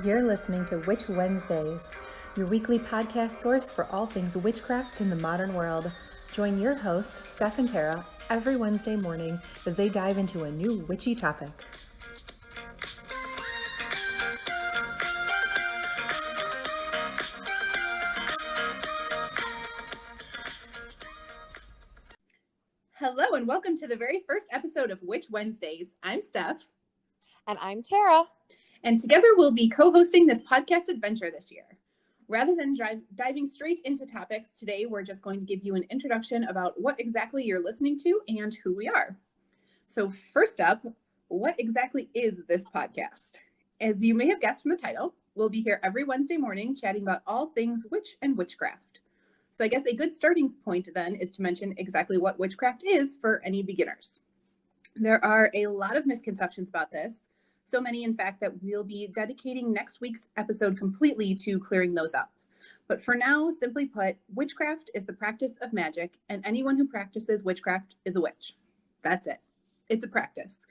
You're listening to Witch Wednesdays, your weekly podcast source for all things witchcraft in the modern world. Join your hosts, Steph and Tara, every Wednesday morning as they dive into a new witchy topic. Hello and welcome to the very first episode of Witch Wednesdays. I'm Steph. And I'm Tara. And together we'll be co-hosting this podcast adventure this year. Rather than diving straight into topics, today we're just going to give you an introduction about what exactly you're listening to and who we are. So first up, what exactly is this podcast? As you may have guessed from the title, we'll be here every Wednesday morning chatting about all things witch and witchcraft. So I guess a good starting point then is to mention exactly what witchcraft is for any beginners. There are a lot of misconceptions about this, so many in fact that we'll be dedicating next week's episode completely to clearing those up. But for now, simply put, witchcraft is the practice of magic, and anyone who practices witchcraft is a witch. That's it. It's a practice.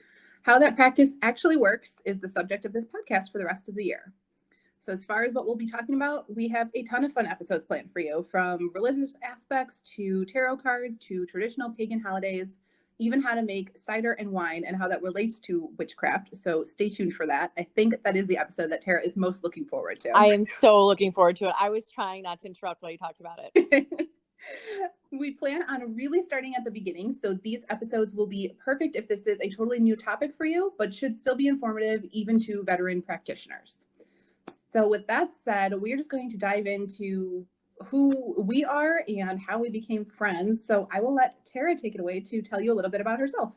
How that practice actually works is the subject of this podcast for the rest of the year. So as far as what we'll be talking about, we have a ton of fun episodes planned for you, from religious aspects to tarot cards to traditional pagan holidays, even how to make cider and wine and how that relates to witchcraft. So stay tuned for that. I think that is the episode that Tara is most looking forward to. I am so looking forward to it. I was trying not to interrupt while you talked about it. We plan on really starting at the beginning, so these episodes will be perfect if this is a totally new topic for you, but should still be informative even to veteran practitioners. So with that said, we're just going to dive into who we are and how we became friends. So I will let Tara take it away to tell you a little bit about herself.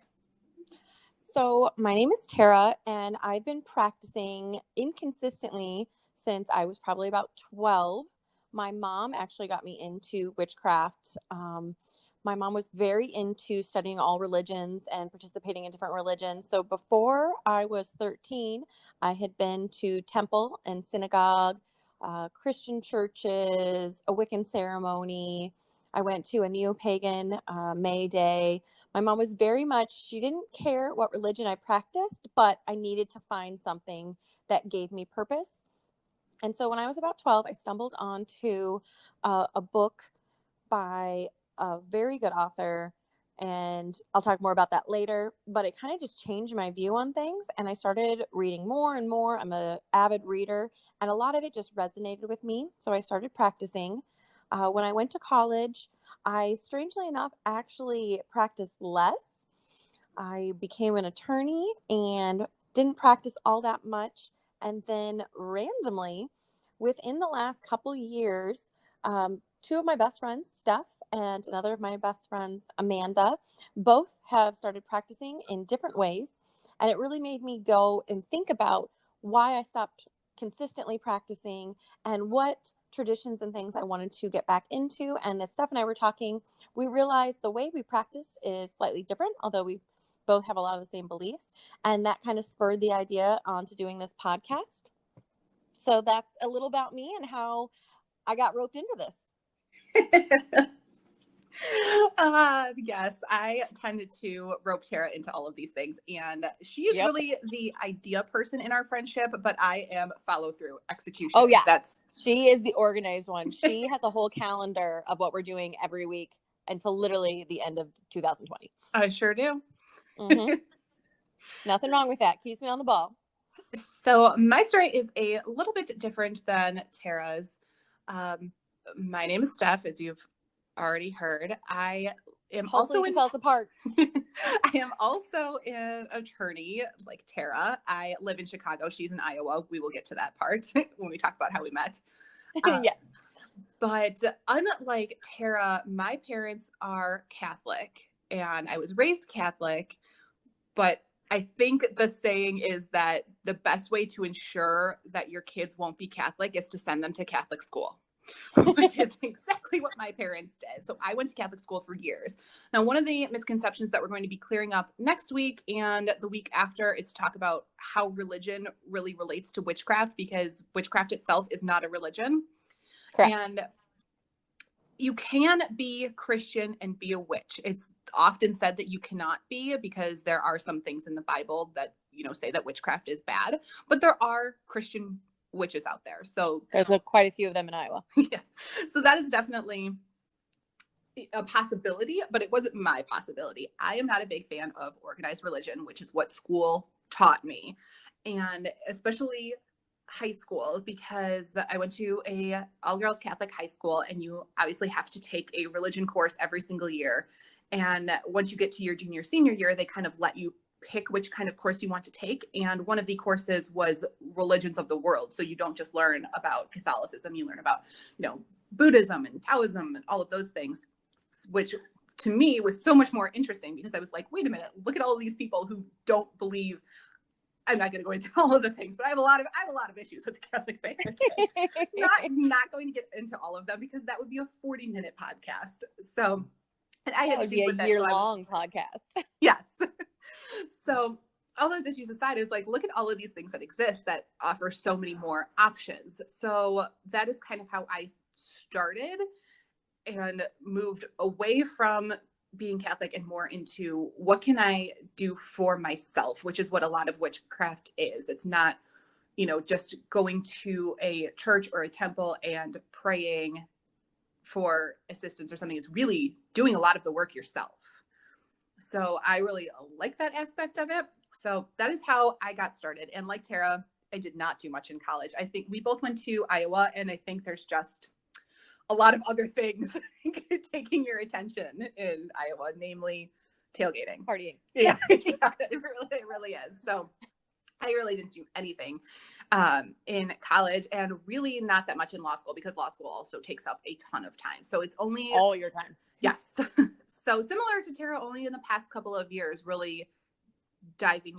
So my name is Tara, and I've been practicing inconsistently since I was probably about 12. My mom actually got me into witchcraft. My mom was very into studying all religions and participating in different religions. So before I was 13, I had been to temple and synagogue, Christian churches, a Wiccan ceremony. I went to a neo-pagan May Day. My mom was very much, she didn't care what religion I practiced, but I needed to find something that gave me purpose. And so when I was about 12, I stumbled onto a book by a very good author, and I'll talk more about that later, but it kind of just changed my view on things, and I started reading more and more. I'm an avid reader, and a lot of it just resonated with me, so I started practicing. When I went to college, I, strangely enough, actually practiced less. I became an attorney and didn't practice all that much, and then randomly, within the last couple years, two of my best friends, Steph, and another of my best friends, Amanda, both have started practicing in different ways. And it really made me go and think about why I stopped consistently practicing and what traditions and things I wanted to get back into. And as Steph and I were talking, we realized the way we practice is slightly different, although we both have a lot of the same beliefs. And that kind of spurred the idea onto doing this podcast. So that's a little about me and how I got roped into this. Yes, I tended to rope Tara into all of these things, and she is really the idea person in our friendship, but I am follow through execution. Oh yeah, she is the organized one. She has a whole calendar of what we're doing every week until literally the end of 2020. I sure do. Mm-hmm. Nothing wrong with that. Keeps me on the ball. So my story is a little bit different than Tara's. My name is Steph, as you've already heard. I am Hopefully you can tell us apart. I am also an attorney like Tara. I live in Chicago. She's in Iowa. We will get to that part when we talk about how we met. Yes. But unlike Tara, my parents are Catholic, and I was raised Catholic, but I think the saying is that the best way to ensure that your kids won't be Catholic is to send them to Catholic school, which is exactly what my parents did. So I went to Catholic school for years. Now, one of the misconceptions that we're going to be clearing up next week and the week after is to talk about how religion really relates to witchcraft, because witchcraft itself is not a religion. Correct. And you can be Christian and be a witch. It's often said that you cannot be, because there are some things in the Bible that, say that witchcraft is bad, but there are Christian witches out there. So there's quite a few of them in Iowa. yes. So that is definitely a possibility, but it wasn't my possibility. I am not a big fan of organized religion, which is what school taught me. And especially high school, because I went to a all-girls Catholic high school, and you obviously have to take a religion course every single year. And once you get to your junior, senior year, they kind of let you pick which kind of course you want to take. And one of the courses was religions of the world. So you don't just learn about Catholicism, you learn about, Buddhism and Taoism and all of those things, which to me was so much more interesting, because I was like, wait a minute, look at all of these people who don't believe. I'm not going to go into all of the things, but I have a lot of issues with the Catholic faith. Not going to get into all of them, because that would be a 40-minute podcast. So, and I had would be a year-long podcast. Yes. So all those issues aside, is like, look at all of these things that exist that offer so many more options. So that is kind of how I started and moved away from being Catholic and more into what can I do for myself, which is what a lot of witchcraft is. It's not, just going to a church or a temple and praying for assistance or something. It's really doing a lot of the work yourself. So I really like that aspect of it. So that is how I got started. And like Tara, I did not do much in college. I think we both went to Iowa, and I think there's just a lot of other things taking your attention in Iowa, namely tailgating. Partying. Yeah, it really is. So I really didn't do anything in college, and really not that much in law school, because law school also takes up a ton of time. So it's only all your time. Yes. So similar to Tara, only in the past couple of years, really diving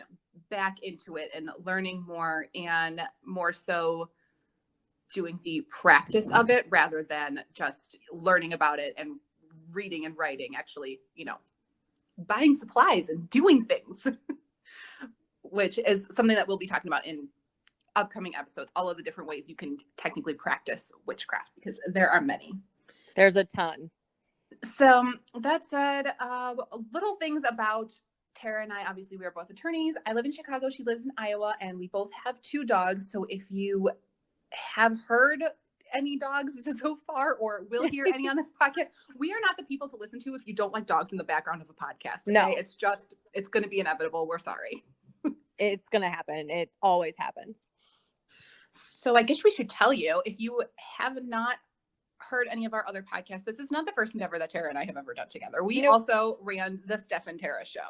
back into it and learning more, and more so doing the practice of it rather than just learning about it and reading and writing, actually, buying supplies and doing things, which is something that we'll be talking about in upcoming episodes, all of the different ways you can technically practice witchcraft, because there are many. There's a ton. So that said, little things about Tara and I. Obviously, we are both attorneys. I live in Chicago. She lives in Iowa, and we both have 2 dogs. So if you have heard any dogs so far, or will hear any on this podcast, we are not the people to listen to if you don't like dogs in the background of a podcast. Okay? No, it's going to be inevitable. We're sorry. It's going to happen. It always happens. So I guess we should tell you, if you have not heard any of our other podcasts, this is not the first endeavor that Tara and I have ever done together. We also ran the Steph and Tara show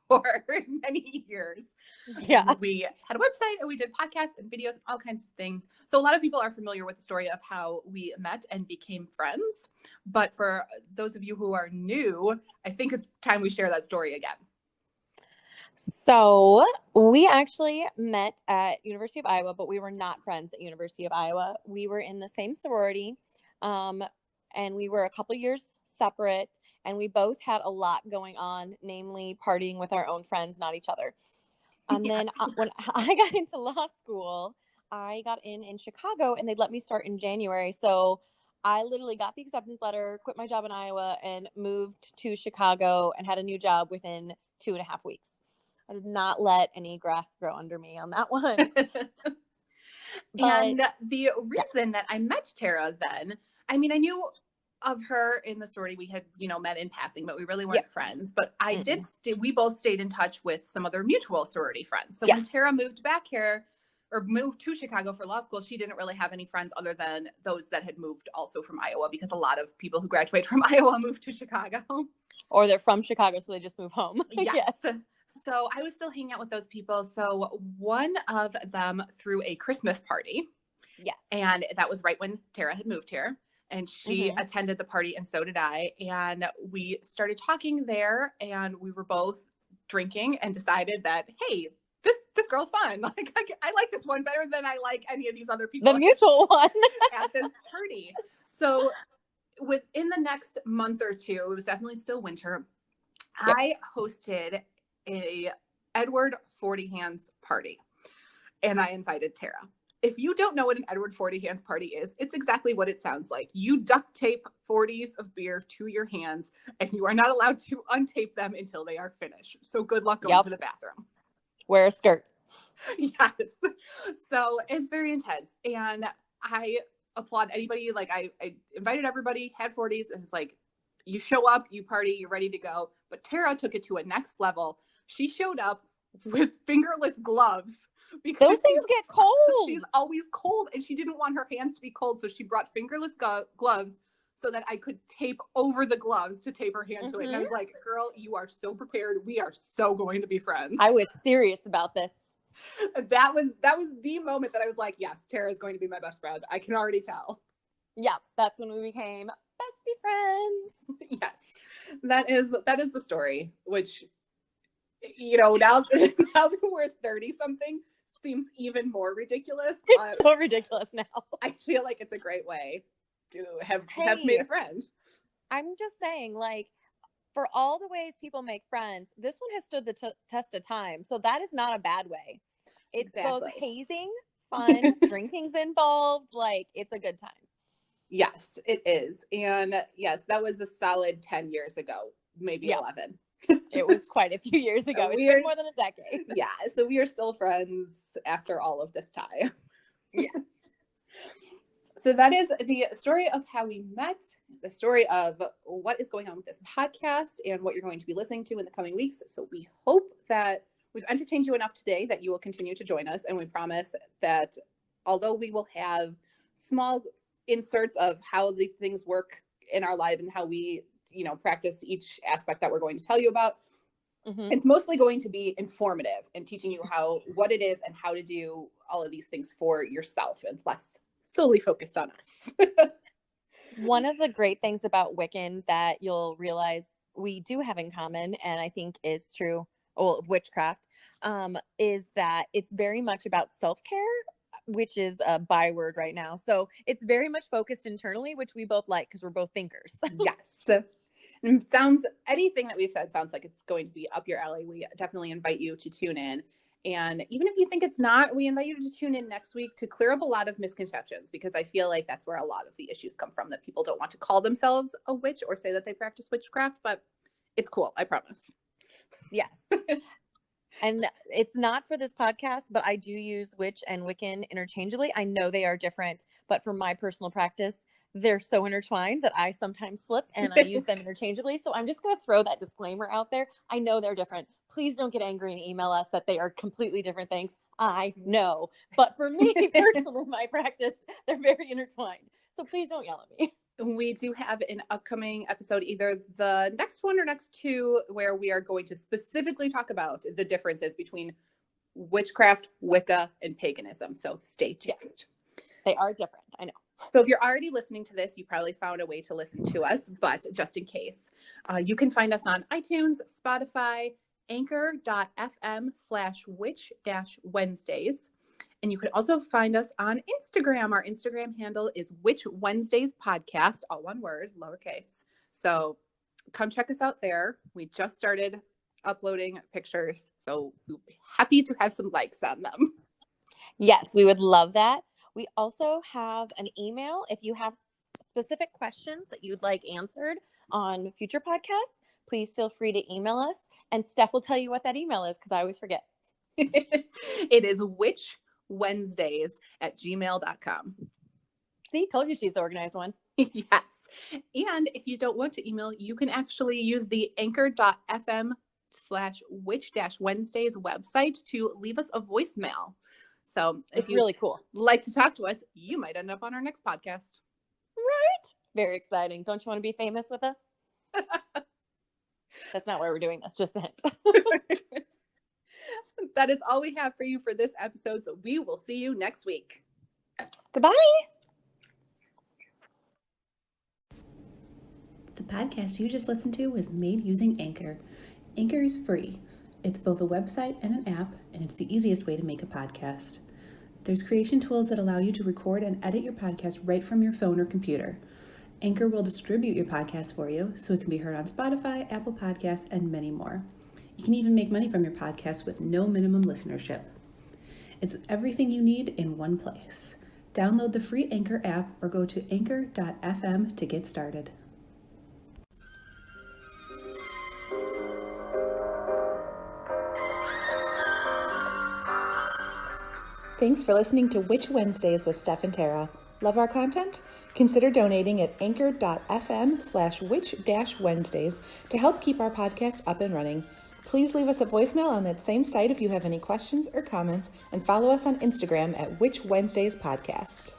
for many years. Yeah. And we had a website, and we did podcasts and videos and all kinds of things. So a lot of people are familiar with the story of how we met and became friends. But for those of you who are new, I think it's time we share that story again. So we actually met at University of Iowa, but we were not friends at University of Iowa. We were in the same sorority, and we were a couple years separate, and we both had a lot going on, namely partying with our own friends, not each other. And then when I got into law school, I got in Chicago, and they'd let me start in January. So I literally got the acceptance letter, quit my job in Iowa, and moved to Chicago and had a new job within 2.5 weeks. I did not let any grass grow under me on that one. And the reason that I met Tara then, I mean, I knew of her in the sorority. We had, met in passing, but we really weren't friends. But we both stayed in touch with some other mutual sorority friends. So when Tara moved back here, or moved to Chicago for law school, she didn't really have any friends other than those that had moved also from Iowa, because a lot of people who graduate from Iowa moved to Chicago. Or they're from Chicago, so they just move home. Yes. So I was still hanging out with those people. So one of them threw a Christmas party. Yes. And that was right when Tara had moved here. And she attended the party, and so did I. And we started talking there, and we were both drinking and decided that, hey, this girl's fun. Like, I like this one better than I like any of these other people. The mutual one. At this party. So within the next month or two, it was definitely still winter, I hosted a Edward 40 Hands party, and I invited Tara. If you don't know what an Edward 40 Hands party is, it's exactly what it sounds like. You duct tape 40s of beer to your hands, and you are not allowed to untape them until they are finished. So good luck going to the bathroom. Wear a skirt. Yes. So it's very intense. And I applaud anybody. Like I invited everybody, had 40s, and it's like, you show up, you party, you're ready to go. But Tara took it to a next level. She showed up with fingerless gloves because Those things get cold. she's always cold and she didn't want her hands to be cold. So she brought fingerless gloves so that I could tape over the gloves to tape her hand to it. And I was like, girl, you are so prepared. We are so going to be friends. I was serious about this. That was the moment that I was like, yes, Tara is going to be my best friend. I can already tell. Yeah, that's when we became bestie friends. Yes, that is the story, which, you know, now that we're 30 something seems even more ridiculous. It's so ridiculous now. I feel like it's a great way to have made a friend. I'm just saying, like, for all the ways people make friends, this one has stood the test of time. So that is not a bad way. It's both hazing, fun, drinking's involved. Like, it's a good time. Yes, it is. And yes, that was a solid 10 years ago, maybe 11. It was quite a few years ago. It's been more than a decade. Yeah. So we are still friends after all of this time. Yes. So that is the story of how we met, the story of what is going on with this podcast and what you're going to be listening to in the coming weeks. So we hope that we've entertained you enough today that you will continue to join us. And we promise that although we will have small inserts of how these things work in our life and how we, you know, practice each aspect that we're going to tell you about, it's mostly going to be informative and teaching you what it is and how to do all of these things for yourself and less solely focused on us. One of the great things about Wiccan that you'll realize we do have in common, and I think is true of witchcraft, is that it's very much about self-care, which is a byword right now. So it's very much focused internally, which we both like because we're both thinkers. Yes. And anything that we've said sounds like it's going to be up your alley. We definitely invite you to tune in. And even if you think it's not, we invite you to tune in next week to clear up a lot of misconceptions, because I feel like that's where a lot of the issues come from, that people don't want to call themselves a witch or say that they practice witchcraft, but it's cool. I promise. Yes. And it's not for this podcast, but I do use witch and Wiccan interchangeably. I know they are different, but for my personal practice, they're so intertwined that I sometimes slip and I use them interchangeably. So I'm just going to throw that disclaimer out there. I know they're different. Please don't get angry and email us that they are completely different things. I know. But for me personally, my practice, they're very intertwined. So please don't yell at me. We do have an upcoming episode, either the next one or next two, where we are going to specifically talk about the differences between witchcraft, Wicca, and paganism. So stay tuned. Yes. They are different. I know. So if you're already listening to this, you probably found a way to listen to us, but just in case, you can find us on iTunes, Spotify, anchor.fm/witch-wednesdays. And you can also find us on Instagram. Our Instagram handle is Witch Wednesdays Podcast, all one word, lowercase. So come check us out there. We just started uploading pictures, so we'll be happy to have some likes on them. Yes, we would love that. We also have an email. If you have specific questions that you'd like answered on future podcasts, please feel free to email us. And Steph will tell you what that email is, because I always forget. It is witchwednesdays@gmail.com. See, told you she's the organized one. Yes. And if you don't want to email, you can actually use the anchor.fm/witch-wednesdays website to leave us a voicemail. So if it's really cool. Like to talk to us, you might end up on our next podcast. Right? Very exciting. Don't you want to be famous with us? That's not why we're doing this. Just a hint. That is all we have for you for this episode. So we will see you next week. Goodbye. The podcast you just listened to was made using Anchor. Anchor is free. It's both a website and an app, and it's the easiest way to make a podcast. There's creation tools that allow you to record and edit your podcast right from your phone or computer. Anchor will distribute your podcast for you, so it can be heard on Spotify, Apple Podcasts, and many more. You can even make money from your podcast with no minimum listenership. It's everything you need in one place. Download the free Anchor app or go to anchor.fm to get started. Thanks for listening to Witch Wednesdays with Steph and Tara. Love our content? Consider donating at anchor.fm/witch-wednesdays to help keep our podcast up and running. Please leave us a voicemail on that same site if you have any questions or comments, and follow us on Instagram at Witch Wednesdays Podcast.